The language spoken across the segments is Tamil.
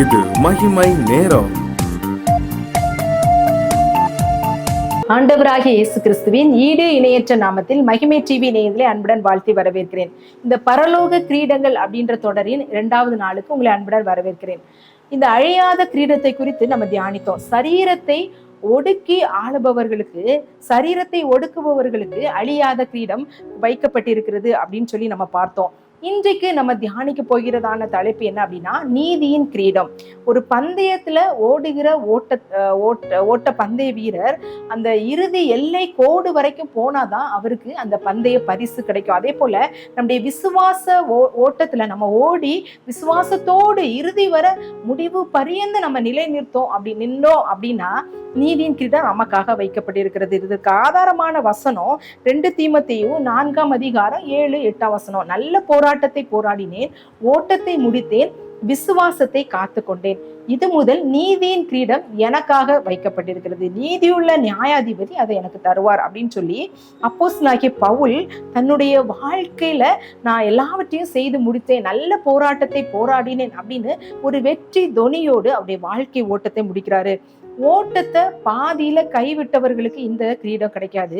இது மகிமை நேரம். ஆண்டவராகிய இயேசு கிறிஸ்துவின் ஈடு இணையற்ற நாமத்தில் மகிமை டிவி நேயர்களை அன்புடன் வாழ்த்தி வரவேற்கிறேன். இந்த பரலோக கிரீடங்கள் அப்படின்ற தொடரின் 2வது நாளுக்கு உங்களை அன்புடன் வரவேற்கிறேன். இந்த அழியாத கிரீடத்தை குறித்து நம்ம தியானித்தோம். சரீரத்தை ஒடுக்கி ஆளுபவர்களுக்கு, சரீரத்தை ஒடுக்குபவர்களுக்கு அழியாத கிரீடம் வைக்கப்பட்டிருக்கிறது அப்படின்னு சொல்லி நம்ம பார்த்தோம். இன்றைக்கு நம்ம தியானிக்க போகிறதான தலைப்பு என்ன அப்படின்னா, நீதியின் கிரீடம். ஒரு பந்தயத்துல ஓடுகிற ஓட்ட பந்தய வீரர் அந்த இறுதி எல்லை கோடு வரைக்கும் போனாதான் அவருக்கு அந்த பந்தய பரிசு கிடைக்கும். அதே போல நம்முடைய விசுவாச ஓட்டத்துல நம்ம ஓடி விசுவாசத்தோடு இறுதி வர முடிவு பரியந்த நம்ம நிலை நின்றோம் அப்படின்னா நீதியின் கிரீடம் நமக்காக வைக்கப்பட்டிருக்கிறது. இதற்கு ஆதாரமான வசனம் 2 தீமோத்தேயு 4ஆம் அதிகாரம் 7-8 வசனம். நல்ல போராட்டத்தை போராடினேன், ஓட்டத்தை முடித்தேன், விசுவாசத்தை காத்து கொண்டேன். இது முதல் நீதியின் கிரீடம் எனக்காக வைக்கப்பட்டிருக்கிறது. நீதியுள்ள நியாயாதிபதி அதை எனக்கு தருவார் அப்படின்னு சொல்லி அப்போஸ்தலனாகிய பவுல் தன்னுடைய வாழ்க்கையில நான் எல்லாவற்றையும் செய்து முடித்தேன், நல்ல போராட்டத்தை போராடினேன் அப்படின்னு ஒரு வெற்றி தொனியோடு அவருடைய வாழ்க்கை ஓட்டத்தை முடிக்கிறாரு. ஓட்டத்தை பாதியில கைவிட்டவர்களுக்கு இந்த கிரீடம் கிடைக்காது.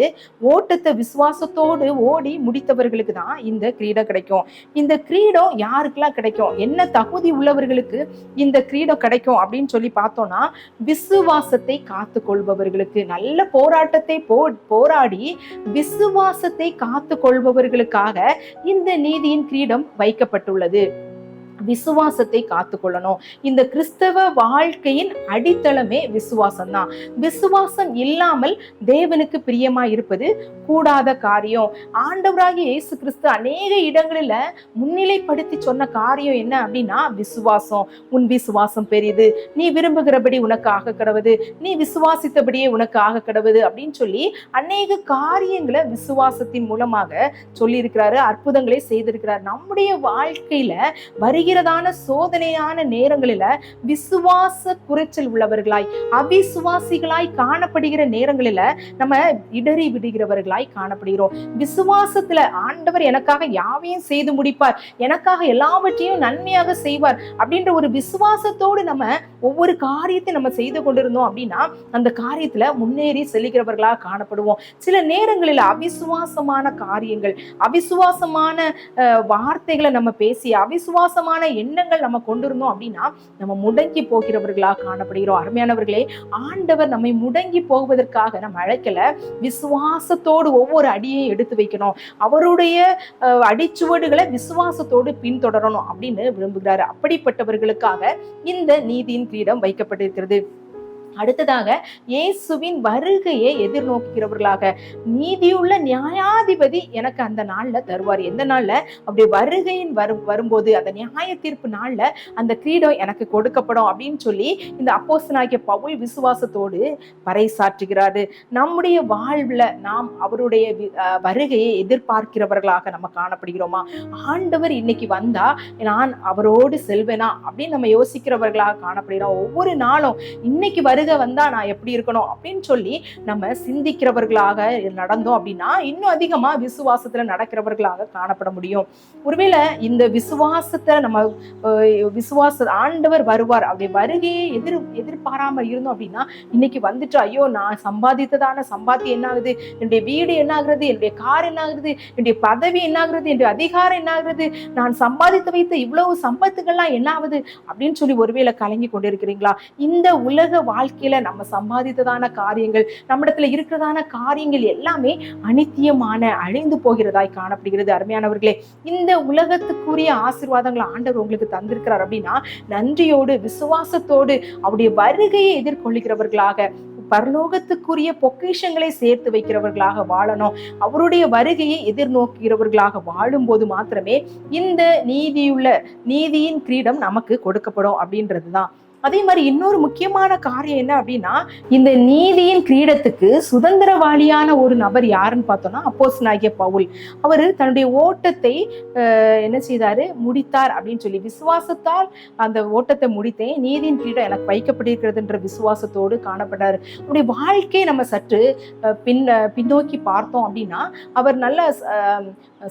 ஓட்டத்தை விசுவாசத்தோடு ஓடி முடித்தவர்களுக்கு தான் இந்த கிரீடம் கிடைக்கும். இந்த கிரீடம் யாருக்கெல்லாம் கிடைக்கும், என்ன தகுதி உள்ளவர்களுக்கு இந்த கிரீடம் கிடைக்கும் அப்படின்னு சொல்லி பார்த்தோம்னா, விசுவாசத்தை காத்து கொள்பவர்களுக்கு, நல்ல போராட்டத்தை போராடி விசுவாசத்தை காத்து கொள்பவர்களுக்காக இந்த நீதியின் கிரீடம் வைக்கப்பட்டுள்ளது. விசுவாசத்தை காத்து கொள்ளணும். இந்த கிறிஸ்தவ வாழ்க்கையின் அடித்தளமே விசுவாசம் தான். விசுவாசம் இல்லாமல் தேவனுக்கு பிரியமா இருப்பது கூடாத காரியம். ஆண்டவராகிய இயேசு கிறிஸ்து அநேக இடங்களில முன்னிலைப்படுத்தி சொன்ன காரியம் என்ன அப்படின்னா, விசுவாசம். உன் விசுவாசம் பெரிது, நீ விரும்புகிறபடி உனக்கு ஆக கடவுது, நீ விசுவாசித்தபடியே உனக்கு ஆக கடவுது அப்படின்னு சொல்லி அநேக காரியங்களை விசுவாசத்தின் மூலமாக சொல்லி இருக்கிறாரு, அற்புதங்களை செய்திருக்கிறார். நம்முடைய வாழ்க்கையில வருகிறதான சோதனையான நேரங்களில விசுவாச குறைச்சல் உள்ளவர்களாய், அவிசுவாசிகளாய் காணப்படுகிற நேரங்களில நம்ம இடறி விடுகிறவர்களாய் காணப்படுகிறோம். விசுவாசத்துல ஆண்டவர் எனக்காக யாவையும் செய்து முடிப்பார், எனக்காக எல்லாவற்றையும் நன்மையாக செய்வார் அப்படின்ற ஒரு விசுவாசத்தோடு நம்ம ஒவ்வொரு காரியத்தை நம்ம செய்து கொண்டிருந்தோம் அப்படின்னா அந்த காரியத்துல முன்னேறி செல்லுகிறவர்களாக காணப்படுவோம். சில நேரங்களில் அவிசுவாசமான காரியங்கள், அவிசுவாசமான வார்த்தைகளை நம்ம பேசி, அவிசுவாசமான எண்ணங்கள் நம்ம கொண்டிருந்தோம் அப்படின்னா நம்ம முடங்கி போகிறவர்களாக காணப்படுகிறோம். அருமையானவர்களே, ஆண்டவர் நம்மை முடங்கி போவதற்காக நம்ம அழைக்கல. விசுவாசத்தோடு ஒவ்வொரு அடியையும் எடுத்து வைக்கணும், அவருடைய அடிச்சுவடுகளை விசுவாசத்தோடு பின்தொடரணும் அப்படின்னு விரும்புகிறாரு. அப்படிப்பட்டவர்களுக்காக இந்த நீதியின் கிரீடம் வைக்கப்பட்டிருக்கிறது. அடுத்ததாக இயேசுவின் வருகையை எதிர்நோக்குகிறவர்களாக, நீதியுள்ள நியாயாதிபதி எனக்கு அந்த நாள்ல தருவார். எந்த நாள்ல? அப்படி வருகையின் வரும்போது, அந்த நியாய தீர்ப்பு நாள்ல அந்த கிரீடம் எனக்கு கொடுக்கப்படும் அப்படின்னு சொல்லி இந்த அப்போஸ்தலனாகிய பவுல் விசுவாசத்தோடு பறைசாற்றுகிறாரு. நம்முடைய வாழ்வுல நாம் அவருடைய வருகையை எதிர்பார்க்கிறவர்களாக நம்ம காணப்படுகிறோமா? ஆண்டவர் இன்னைக்கு வந்தா நான் அவரோடு செல்வேனா அப்படின்னு நம்ம யோசிக்கிறவர்களாக காணப்படுகிறோம். ஒவ்வொரு நாளும் இன்னைக்கு வந்தா நான் எப்படி இருக்கணும் அப்படின்னு சொல்லி நம்ம சிந்திக்கிறவர்களாக நடந்தோம் அப்படின்னா இன்னும் அதிகமா விசுவாசத்துல நடக்கிறவர்களாக காணப்பட முடியும். ஒருவேளை இந்த விசுவாசத்தை நம்ம ஆண்டவர் வருவார் அப்படி வருகையை எதிர்பாராம இருந்தோம் அப்படின்னா, இன்னைக்கு வந்துட்டு ஐயோ நான் சம்பாதித்ததான சம்பாத்தியம் என்ன ஆகுது, என்னுடைய வீடு என்ன ஆகுறது, என்னுடைய கார் என்ன ஆகுறது, என்னுடைய பதவி என்ன ஆகுறது, என்னுடைய அதிகாரம் என்ன ஆகுறது, நான் சம்பாதித்து வைத்த இவ்வளவு சம்பத்துக்கள்லாம் என்ன ஆகுது அப்படின்னு சொல்லி ஒருவேளை கலங்கி கொண்டிருக்கிறீங்களா? இந்த உலக வாழ்க்கையில நம்ம சம்பாதித்ததான காரியங்கள், நம்மிடத்துல இருக்கிறதான காரியங்கள் எல்லாமே அனித்தியமான அழிந்து போகிறதாய் காணப்படுகிறது. அருமையானவர்களே, இந்த உலகத்துக்குரிய ஆசீர்வாதங்களை ஆண்டவர் உங்களுக்கு தந்திருக்கிறார் அப்படின்னா நன்றியோடு விசுவாசத்தோடு அவருடைய வருகையை எதிர்கொள்ளுகிறவர்களாக, பரலோகத்துக்குரிய பொக்கிஷங்களை சேர்த்து வைக்கிறவர்களாக வாழணும். அவருடைய வருகையை எதிர்நோக்குகிறவர்களாக வாழும் போது மாத்திரமே இந்த நீதியின் கிரீடம் நமக்கு கொடுக்கப்படும் அப்படின்றதுதான். அதே மாதிரி இன்னொரு முக்கியமான காரியம் என்ன அப்படின்னா, இந்த நீதியின் கிரீடத்துக்கு சுதந்திரவாளியான ஒரு நபர் யாருன்னு பார்த்தோம்னா அப்போஸ்தலனாகிய பவுல். அவர் தன்னுடைய ஓட்டத்தை என்ன செய்தாரு, முடித்தார் அப்படின்னு சொல்லி, விசுவாசத்தால் அந்த ஓட்டத்தை முடித்தேன், நீதியின் கிரீடம் எனக்கு வைக்கப்பட்டிருக்கிறதுன்ற விசுவாசத்தோடு காணப்பட்டார். அவருடைய வாழ்க்கையை நம்ம சற்று பின்னோக்கி பார்த்தோம் அப்படின்னா, அவர் நல்ல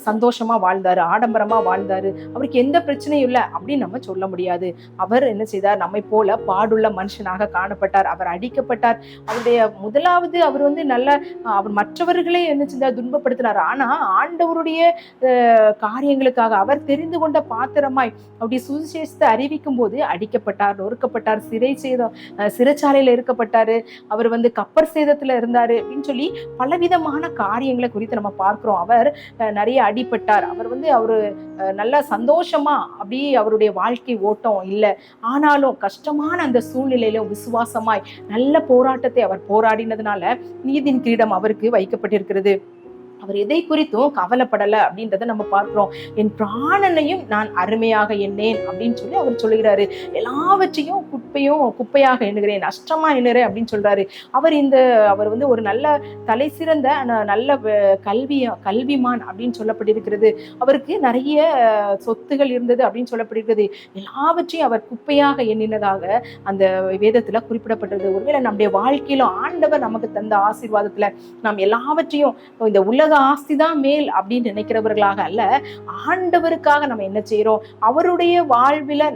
சந்தோஷமா வாழ்ந்தாரு, ஆடம்பரமா வாழ்ந்தாரு, அவருக்கு எந்த பிரச்சனையும் இல்லை அப்படின்னு நம்ம சொல்ல முடியாது. அவர் என்ன செய்தார், நம்மை போல பாடுள்ள மனுஷனாக காணப்பட்டார், அவர் அடிக்கப்பட்டார். அவருடைய முதலாவது அவர் நல்ல அவர் மற்றவர்களே என்ன செய்தார், துன்பப்படுத்தினார். ஆனா ஆண்டவருடைய காரியங்களுக்காக அவர் தெரிந்து கொண்ட பாத்திரமாய் அப்படி சுவிசேஷத்தை அறிவிக்கும் போது அடிக்கப்பட்டார், நொறுக்கப்பட்டார், சிறைச்சாலையில இருக்கப்பட்டாரு, அவர் கப்பர் சேதத்துல இருந்தாரு அப்படின்னு சொல்லி பலவிதமான காரியங்களை குறித்து நம்ம பார்க்கிறோம். அவர் நிறைய அடிபட்டார். அவர் அவரு நல்ல சந்தோஷமா அப்படி அவருடைய வாழ்க்கை ஓட்டம் இல்லை. ஆனாலும் கஷ்டமான அந்த சூழ்நிலையிலும் விசுவாசமாய் நல்ல போராட்டத்தை அவர் போராடினதுனால நீதியின் கிரீடம் அவருக்கு வைக்கப்பட்டிருக்கிறது. அவர் எதை குறித்தும் கவலைப்படலை அப்படின்றத நம்ம பார்க்கிறோம். என் பிராணனையும் நான் அருமையாக எண்ணேன் அப்படின்னு சொல்லி அவர் சொல்லுகிறாரு. எல்லாவற்றையும் குப்பையாக எண்ணுகிறேன், நஷ்டமா எண்ணுறேன் அப்படின்னு சொல்றாரு. அவர் ஒரு நல்ல தலை சிறந்த நல்ல கல்விமான் அப்படின்னு சொல்லப்பட்டிருக்கிறது. அவருக்கு நிறைய சொத்துகள் இருந்தது அப்படின்னு சொல்லப்பட்டிருக்கிறது. எல்லாவற்றையும் அவர் குப்பையாக எண்ணினதாக அந்த வேதத்துல குறிப்பிடப்பட்டது. ஒருவேளை நம்முடைய வாழ்க்கையில ஆண்டவர் நமக்கு தந்த ஆசீர்வாதத்துல நாம் எல்லாவற்றையும் இந்த உலக ஆஸ்திதான் மேல் அப்படின்னு நினைக்கிறவர்களாக அல்ல, ஆண்டவருக்காக நம்ம என்ன செய்யறோம், அவருடைய வாழ்வில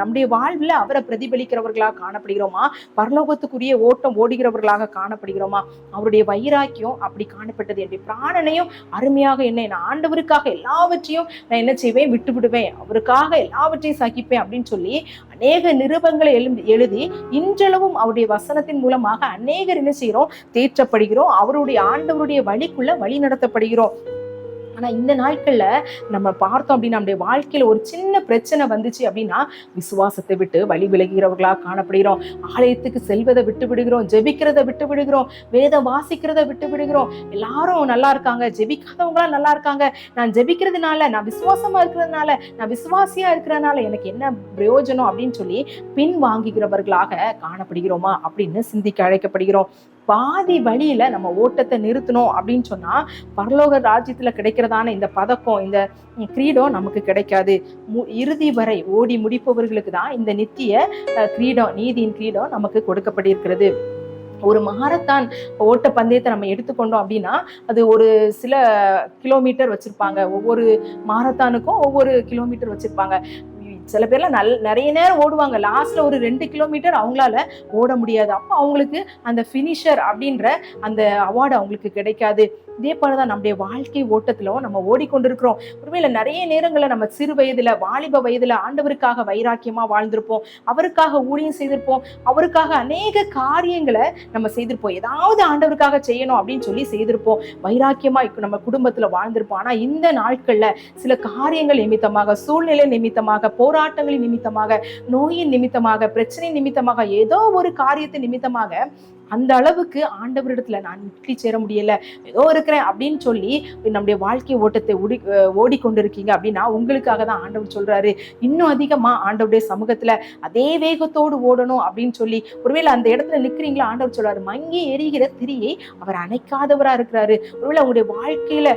நம்முடைய வாழ்வில அவரை பிரதிபலிக்கிறவர்களாக காணப்படுகிறோமா, பரலோகத்துக்குரிய ஓட்டம் ஓடுகிறவர்களாக காணப்படுகிறோமா? அவருடைய வைராக்கியம் அப்படி காணப்பட்டது. என்னுடைய பிராணனையும் அருமையாக என்ன, நான் ஆண்டவருக்காக எல்லாவற்றையும் நான் என்ன செய்வேன், விட்டு விடுவேன், அவருக்காக எல்லாவற்றையும் சகிப்பேன் அப்படின்னு சொல்லி அநேக நிருபங்களை எழுதி இன்றளவும் அவருடைய வசனத்தின் மூலமாக அநேகர் என்ன செய்யறோம், தேற்றப்படுகிறோம், அவருடைய ஆண்டவருடைய வழிக்குள்ள வழி நடத்தப்படுகிறோம். ஆனா இந்த நாட்கள்ல நம்ம பார்த்தோம் அப்படின்னா, நம்முடைய வாழ்க்கையில ஒரு சின்ன பிரச்சனை வந்துச்சு அப்படின்னா விசுவாசத்தை விட்டு வழி விலகிறவர்களாக காணப்படுகிறோம். ஆலயத்துக்கு செல்வதை விட்டு விடுகிறோம், ஜெபிக்கிறத விட்டு விடுகிறோம், வேதம் வாசிக்கிறத விட்டு விடுகிறோம். எல்லாரும் நல்லா இருக்காங்க, ஜெபிக்காதவங்களா நல்லா இருக்காங்க, நான் ஜெபிக்கிறதுனால, நான் விசுவாசமா இருக்கிறதுனால, நான் விசுவாசியா இருக்கிறதுனால எனக்கு என்ன பிரயோஜனம் அப்படின்னு சொல்லி பின் வாங்குகிறவர்களாக காணப்படுகிறோமா அப்படின்னு சிந்திக்க அழைக்கப்படுகிறோம். பாதி வழியில நம்ம ஓட்டத்தை நிறுத்தணும் அப்படின்னு சொன்னா பரலோக ராஜ்யத்துல கிடைக்கிறதான இந்த பதக்கம், இந்த கிரீடம் நமக்கு கிடைக்காது. இறுதி வரை ஓடி முடிப்பவர்களுக்கு தான் இந்த நித்திய கிரீடம், நீதியின் கிரீடம் நமக்கு கொடுக்கப்பட்டிருக்கிறது. ஒரு மாரத்தான் ஓட்ட பந்தயத்தை நம்ம எடுத்துக்கொண்டோம் அப்படின்னா அது ஒரு சில கிலோமீட்டர் வச்சிருப்பாங்க, ஒவ்வொரு மாரத்தானுக்கும் ஒவ்வொரு கிலோமீட்டர் வச்சிருப்பாங்க. சில பேர்லாம் நிறைய நேரம் ஓடுவாங்க, லாஸ்ட்ல ஒரு 2 கிலோமீட்டர் அவங்களால ஓட முடியாது. அப்போ அவங்களுக்கு அந்த ஃபினிஷர் அப்படின்ற அந்த அவார்டு அவங்களுக்கு கிடைக்காது. இதே போலதான் நம்முடைய வாழ்க்கை ஓட்டத்திலும் நம்ம ஓடிக்கொண்டிருக்கிறோம். ஒருவேளை நிறைய நேரங்களில் நம்ம சிறு வயதுல, வாலிப வயதுல ஆண்டவருக்காக வைராக்கியமா வாழ்ந்திருப்போம், அவருக்காக ஊழியம் செய்திருப்போம், அவருக்காக அநேக காரியங்களை நம்ம செய்திருப்போம், ஏதாவது ஆண்டவருக்காக செய்யணும் அப்படின்னு சொல்லி செய்திருப்போம், வைராக்கியமா நம்ம குடும்பத்துல வாழ்ந்திருப்போம். ஆனா இந்த நாட்கள்ல சில காரியங்கள் நிமித்தமாக, சூழ்நிலை நிமித்தமாக, போராட்டங்களின் நிமித்தமாக, நோயின் நிமித்தமாக, பிரச்சனை நிமித்தமாக, ஏதோ ஒரு காரியத்தை நிமித்தமாக அந்த அளவுக்கு ஆண்டவரிடத்துல நான் வெற்றி சேர முடியல, ஏதோ இருக்கிறேன் அப்படின்னு சொல்லி நம்முடைய வாழ்க்கை ஓட்டத்தை ஓடிக்கொண்டிருக்கீங்க அப்படின்னா உங்களுக்காக தான் ஆண்டவர் சொல்றாரு, இன்னும் அதிகமா ஆண்டவருடைய சமூகத்துல அதே வேகத்தோடு ஓடணும் அப்படின்னு சொல்லி. ஒருவேளை அந்த இடத்துல நிக்கிறீங்களா, ஆண்டவர் சொல்றாரு, மங்கி எரிகிற திரியை அவர் அணைக்காதவரா இருக்கிறாரு. ஒருவேளை உங்களுடைய வாழ்க்கையில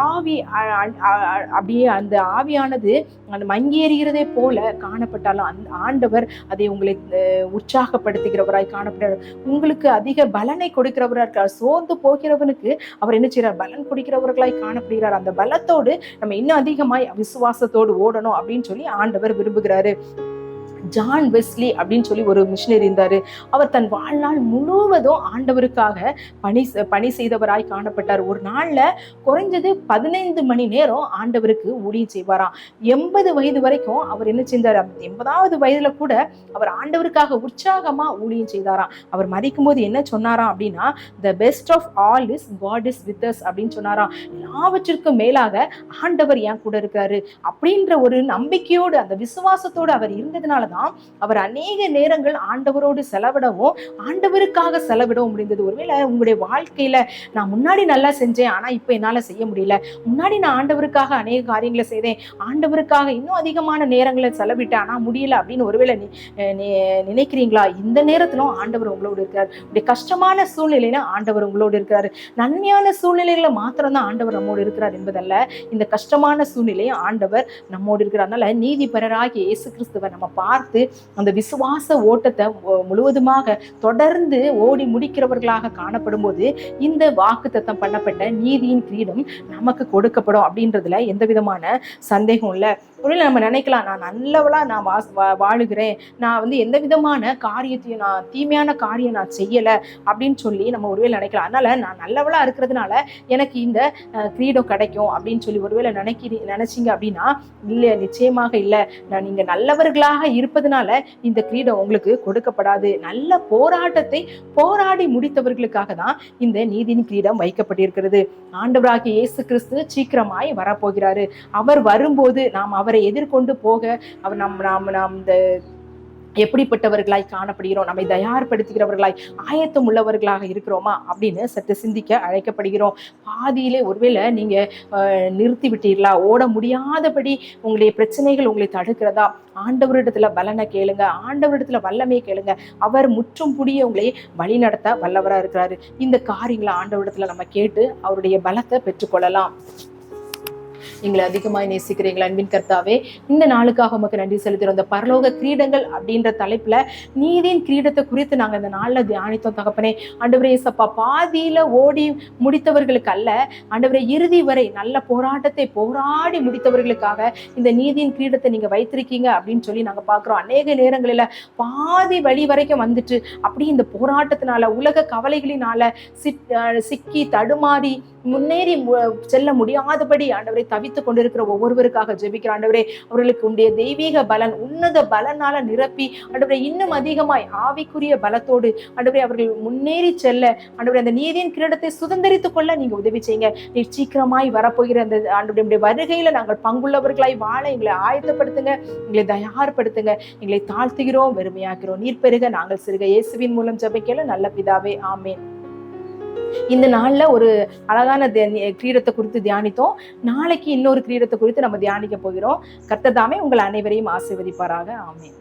ஆவி அப்படியே அந்த ஆவியானது அந்த மங்கி எறிகிறதே போல காணப்பட்டாலும் அந்த ஆண்டவர் அதை உங்களை உற்சாகப்படுத்துகிறவராய் காணப்படுறாரு, உங்களுக்கு அதிக பலனை கொடுக்கிறவரா இருக்கார். சோர்ந்து போகிறவனுக்கு அவர் என்ன செய்யறார், பலன் கொடுக்கிறவர்களாய் காணப்படுகிறார். அந்த பலத்தோடு நம்ம இன்னும் அதிகமாய் விசுவாசத்தோடு ஓடணும் அப்படின்னு சொல்லி ஆண்டவர் விரும்புகிறாரு. ஜான் வெஸ்லி அப்படின்னு சொல்லி ஒரு மிஷனரி இருந்தாரு. அவர் தன் வாழ்நாள் முழுவதும் ஆண்டவருக்காக பணி செய்தவராய் காணப்பட்டார். ஒரு நாள்ல குறைஞ்சது 15 மணி நேரம் ஆண்டவருக்கு ஊழியம் செய்வாராம். 80 வயது வரைக்கும் அவர் என்ன செஞ்சாரு, 80வது வயதுல கூட அவர் ஆண்டவருக்காக உற்சாகமா ஊழியம் செய்தாராம். அவர் மரிக்கும் போது என்ன சொன்னாராம் அப்படின்னா, the best of all is God is with us அப்படின்னு சொன்னாராம். எல்லாவற்றிற்கும் மேலாக ஆண்டவர் என் கூட இருக்காரு அப்படின்ற ஒரு நம்பிக்கையோடு, அந்த விசுவாசத்தோடு அவர் இருந்ததுனாலதான் தான் அவர் அநேக நேரங்கள் ஆண்டவரோடு செலவிடவும் ஆண்டவருக்காக செலவிடவும் முடிந்தது. ஒருவேளை உங்களுடைய வாழ்க்கையில நான் முன்னாடி நல்லா செஞ்சேன், ஆனா இப்ப என்னால செய்ய முடியல. முன்னாடி நான் ஆண்டவருக்காக அநேக காரியங்களை செய்தேன், ஆண்டவருக்காக இன்னும் அதிகமான நேரங்களை செலவிட்டேன், ஆனா முடியல அப்படின்னு ஒருவேளை நினைக்கிறீங்களா? இந்த நேரத்திலும் ஆண்டவர் உங்களோடு இருக்கிறார். உடைய கஷ்டமான சூழ்நிலையில ஆண்டவர் உங்களோடு இருக்கிறாரு. நன்மையான சூழ்நிலைகளை மாத்திரம்தான் ஆண்டவர் நம்மோடு இருக்கிறார் என்பதல்ல, இந்த கஷ்டமான சூழ்நிலையும் ஆண்டவர் நம்மோடு இருக்கிறார். அதனால நீதிபரராகிய இயேசு கிறிஸ்துவை நம்ம பார்த்து அந்த விசுவாச ஓட்டத்தை முழுவதுமாக தொடர்ந்து ஓடி முடிக்கிறவர்களாக காணப்படும் போது இந்த வாக்குத்தத்தம் பண்ணப்பட்ட நீதியின் கிரீடம் நமக்கு கொடுக்கப்படும் அப்படின்றதுல எந்த விதமான சந்தேகம் இல்லை. ஒருவேளை நம்ம நினைக்கலாம், நான் நல்லவளா நான் வாழுகிறேன், நான் எந்த விதமான காரியத்தையும் நான் தீமையான காரியம் நான் செய்யலை அப்படின்னு சொல்லி நம்ம ஒருவேளை நினைக்கலாம். அதனால நான் நல்லவளா இருக்கிறதுனால எனக்கு இந்த கிரீடம் கிடைக்கும் அப்படின்னு சொல்லி ஒருவேளை நினைச்சீங்க அப்படின்னா இல்லை, நிச்சயமாக இல்லை. நீங்க நல்லவர்களாக இருப்பதனால இந்த கிரீடம் உங்களுக்கு கொடுக்கப்படாது. நல்ல போராட்டத்தை போராடி முடித்தவர்களுக்காக தான் இந்த நீதியின் கிரீடம் வைக்கப்பட்டிருக்கிறது. ஆண்டவராகிய இயேசு கிறிஸ்து சீக்கிரமாய் வரப்போகிறாரு. அவர் வரும்போது நாம் அவரை எதிர்கொண்டு போக அவர் நாம் இந்த எப்படிப்பட்டவர்களாய் காணப்படுகிறோம், நம்மை தயார்படுத்துகிறவர்களாய் ஆயத்தம் உள்ளவர்களாக இருக்கிறோமா அப்படின்னு சற்று சிந்திக்க அழைக்கப்படுகிறோம். பாதியிலே ஒருவேளை நீங்க நிறுத்தி விட்டீர்களா? ஓட முடியாதபடி உங்களுடைய பிரச்சனைகள் உங்களை தடுக்கிறதா? ஆண்டவரிடத்துல பலனை கேளுங்க, ஆண்டவரிடத்துல வல்லமையை கேளுங்க. அவர் முற்றும் புடிய உங்களை வழி நடத்த வல்லவரா இருக்கிறாரு. இந்த காரியங்களை ஆண்டவரிடத்துல நம்ம கேட்டு அவருடைய பலத்தை பெற்றுக்கொள்ளலாம். எங்களை அதிகமாய் நேசிக்கிறீங்களா அன்பின் கர்த்தாவே? இந்த நாளுக்காக உமக்கு நன்றி செலுத்துகிறோம். இந்த பரலோக கிரீடங்கள் அப்படின்ற தலைப்புல நீதியின் கிரீடத்தை குறித்து நாங்க இந்த நாள்ல தியானித்தோம் தகப்பனே. ஆண்டவரே இயேசப்பா, பாதியில ஓடி முடித்தவர்களுக்கு அல்ல ஆண்டவரே, இறுதி வரை நல்ல போராட்டத்தை போராடி முடித்தவர்களுக்காக இந்த நீதியின் கிரீடத்தை நீங்க வைத்திருக்கீங்க அப்படின்னு சொல்லி நாங்க பாக்குறோம். அநேக நேரங்களில பாதி வழி வரைக்கும் வந்துட்டு அப்படி இந்த போராட்டத்தினால உலக கவலைகளினால சிக்கி தடுமாறி முன்னேறி செல்ல முடியாதபடி ஆண்டவரை தவித்துக் கொண்டிருக்கிற ஒவ்வொருவருக்காக ஜெபிக்கிற ஆண்டவரே, அவர்களுக்கு உடைய தெய்வீக பலன் உன்னத பலனால நிரப்பி ஆண்டவரை இன்னும் அதிகமாய் ஆவிக்குரிய பலத்தோடு ஆண்டவரை அவர்கள் முன்னேறி செல்ல ஆண்டவரை அந்த நீதியின் கிரீடத்தை சுதந்திரித்துக் கொள்ள நீங்க உதவி செய்யுங்க. நீர் சீக்கிரமாய் வரப்போகிற அந்த ஆண்டவருடைய வருகையில நாங்கள் பங்குள்ளவர்களாய் வாழ எங்களை ஆயத்தப்படுத்துங்க, எங்களை தயார்படுத்துங்க. எங்களை தாழ்த்துகிறோம், வெறுமையாக்கிறோம். நீர் பெருக நாங்கள் சிறுக. இயேசுவின் மூலம் ஜெபிக்கல நல்ல பிதாவே, ஆமேன். இந்த நாள்ல ஒரு அழகான கிரீடத்தை குறித்து தியானித்தோம். நாளைக்கு இன்னொரு கிரீடத்தை குறித்து நம்ம தியானிக்க போகிறோம். கர்த்தர் தாமே உங்கள் அனைவரையும் ஆசீர்வதிப்பாராக. ஆமென்.